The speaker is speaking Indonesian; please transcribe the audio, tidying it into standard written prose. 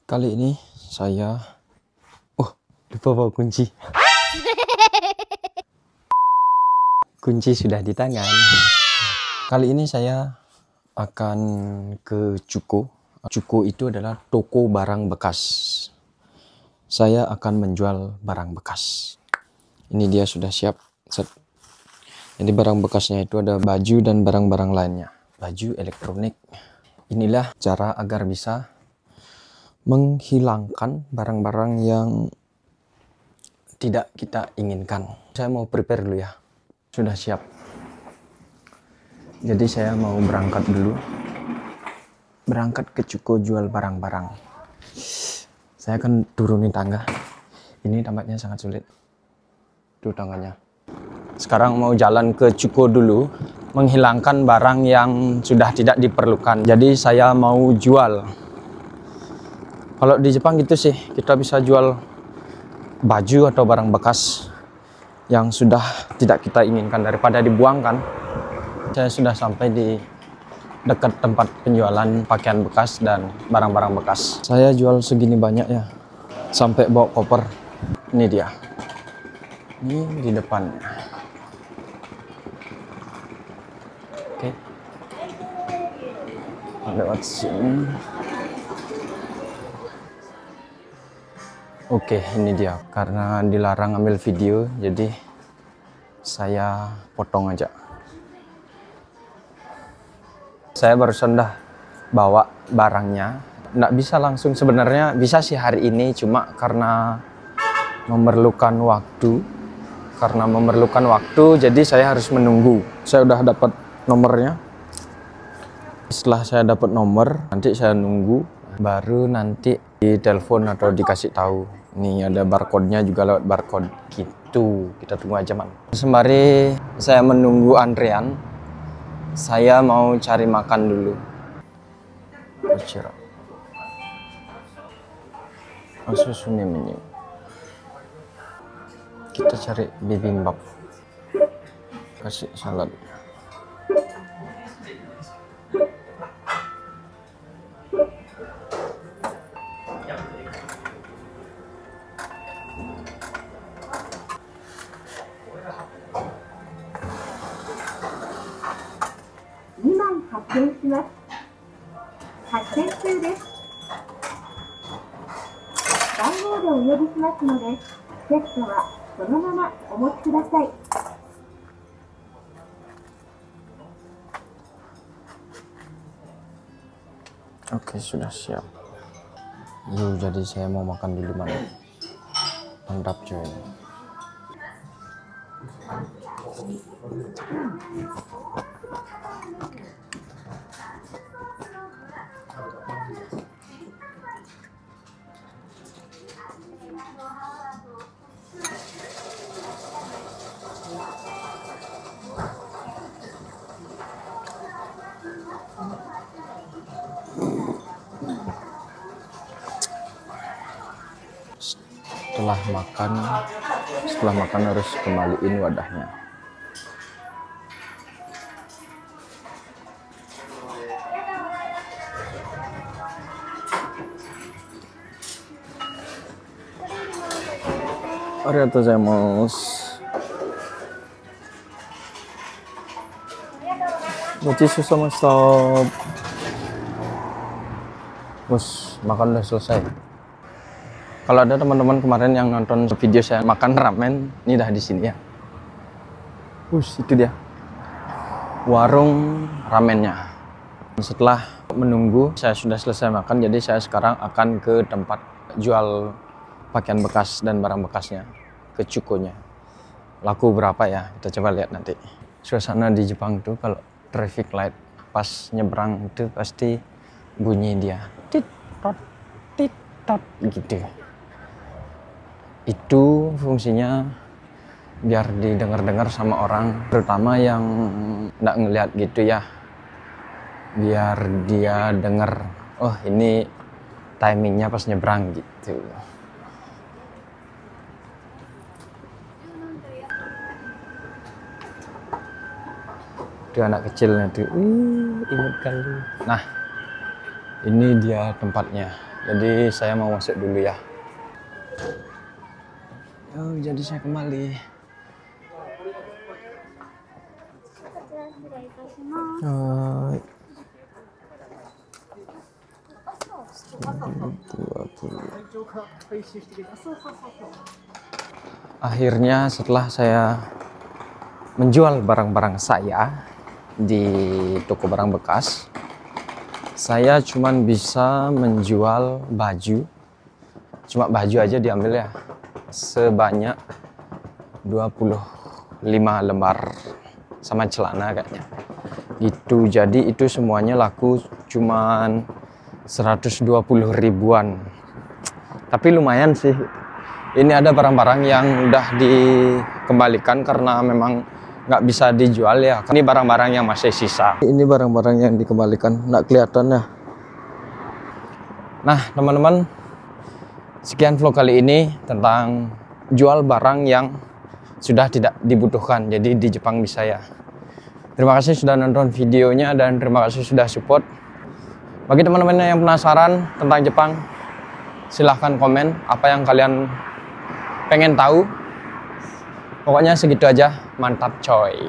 Kali ini saya lupa bawa kunci. Kunci sudah di tangan. Kali ini saya akan ke Cuko. Cuko itu adalah toko barang bekas. Saya akan menjual barang bekas. Ini dia sudah siap. Set. Jadi barang bekasnya itu ada baju dan barang-barang lainnya. Baju elektronik. Inilah cara agar bisa menghilangkan barang-barang yang tidak kita inginkan. Saya mau prepare dulu ya. Sudah siap. Jadi saya mau berangkat dulu. Berangkat ke Cuko jual barang-barang. Saya akan turunin tangga. Ini tampaknya sangat sulit. Itu tangganya. Sekarang mau jalan ke Cuko dulu. Menghilangkan barang yang sudah tidak diperlukan. Jadi saya mau jual. Kalau di Jepang gitu sih, kita bisa jual baju atau barang bekas yang sudah tidak kita inginkan daripada dibuangkan. Saya sudah sampai di dekat tempat penjualan pakaian bekas dan barang-barang bekas. Saya jual segini banyak ya, sampai bawa koper. Ini dia. Ini di depan. Oke. Lewat sini. Oke, ini dia. Karena dilarang ambil video, jadi saya potong aja. Saya barusan dah bawa barangnya. Nggak bisa langsung, sebenarnya bisa sih hari ini, cuma karena memerlukan waktu. Jadi saya harus menunggu. Saya udah dapat nomornya. Setelah saya dapat nomor, nanti saya nunggu. Baru nanti ditelepon atau dikasih tahu. Nih ada barcode-nya juga, lewat barcode gitu. Kita tunggu aja, man. Sembari saya menunggu antrean, saya mau cari makan dulu. Susunya menu. Kita cari bibimbap. Kasih salad. Oke, sudah siap. Jadi saya mau makan dulu, man. Mantap coy. Setelah makan harus kembaliin wadahnya. Arigatou gozaimasu. Gochisu shimashita. Makan udah selesai. Kalau ada teman-teman kemarin yang nonton video saya makan ramen, ini dah di sini ya. Itu dia. Warung ramennya. Setelah menunggu, saya sudah selesai makan, jadi saya sekarang akan ke tempat jual pakaian bekas dan barang bekasnya, ke Cukonya. Laku berapa ya? Kita coba lihat nanti. Suasana di Jepang tuh kalau traffic light pas nyebrang itu pasti bunyi dia. Tit tot gitu. Itu fungsinya biar didengar-dengar sama orang, terutama yang nggak ngeliat gitu ya. Biar dia denger, oh ini timingnya pas nyebrang gitu. Itu anak kecilnya tuh, ingat kali. Nah, ini dia tempatnya. Jadi saya mau masuk dulu ya. Oh, jadi saya kembali. Akhirnya setelah saya menjual barang-barang saya di toko barang bekas, saya cuman bisa menjual baju. Cuma baju aja diambil ya, sebanyak 25 lembar sama celana kayaknya gitu. Jadi itu semuanya laku cuman 120 ribuan, tapi lumayan sih. Ini ada barang-barang yang udah dikembalikan karena memang nggak bisa dijual ya. Ini barang-barang yang masih sisa. Ini barang-barang yang dikembalikan, nggak kelihatan ya. Nah teman-teman, sekian vlog kali ini tentang jual barang yang sudah tidak dibutuhkan, jadi di Jepang bisa ya. Terima kasih sudah nonton videonya dan terima kasih sudah support. Bagi teman-teman yang penasaran tentang Jepang, silahkan komen apa yang kalian pengen tahu. Pokoknya segitu aja, mantap coy.